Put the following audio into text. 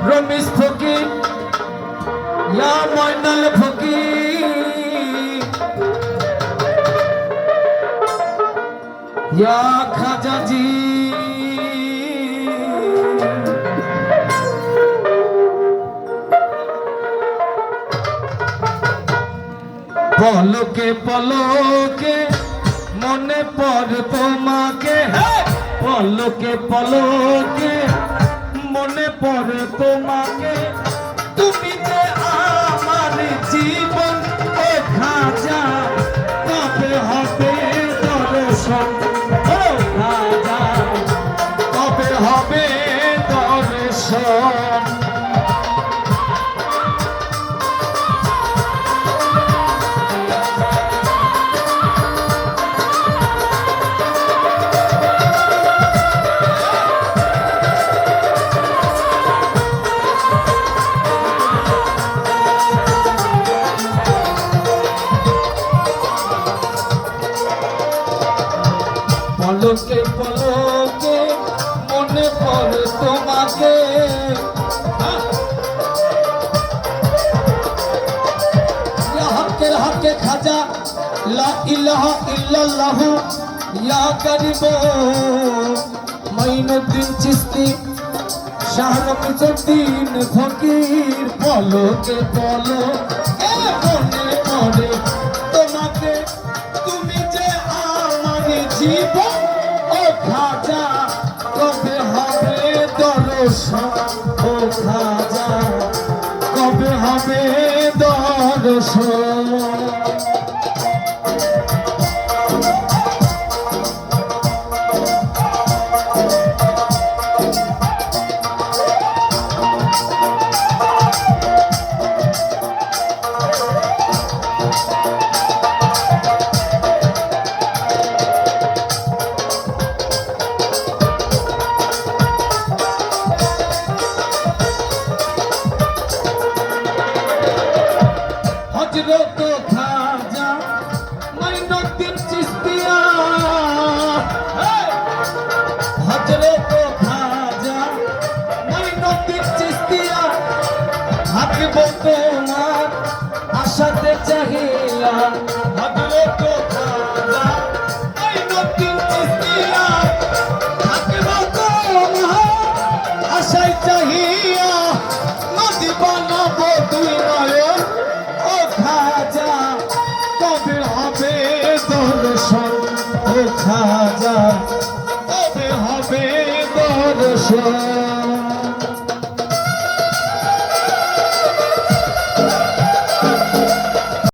রমিজ ফকির ইয়া ময়নাল ফকির ইয়া খাজাজি পলকে পলকে মনে পড়ে তোমাকে, পলকে পলকে মনে পড়ে তোমাকে, তুমি যে আমার জীবন ও খাজা, কবে হবে দর্শন ও খাজা, কবে হবে দর্শন। পলকে পলকে মনে পড়ে তোমাকে, হকের হকে খাজা লা ইলাহা ইল্লাল্লাহু ইয়া গরিব মাইনুদ্দিন চিশতি শাহ রফিজউদ্দিন ফকির। পলকে পলকে মনে পড়ে তোমাকে, তুমি যে আমার জীবন ও খাজা, কবে হবে দর্শন ও খাজা, কবে হবে দর্শন। হযরত খাজা মাইনুদ্দিন চিশতিয়া, হযরত খাজা মাইনুদ্দিন চিশতিয়া, থাকিব তোমার আশাতে চাহিয়া। হযরত খাজা মাইনুদ্দিন চিশতিয়া, থাকিব তোমার আশায় চাহিয়া, নদী বানাবো দুই নয়ন ও খাজা, কবে হবে দর্শন ও খাজা, কবে হবে দর্শন।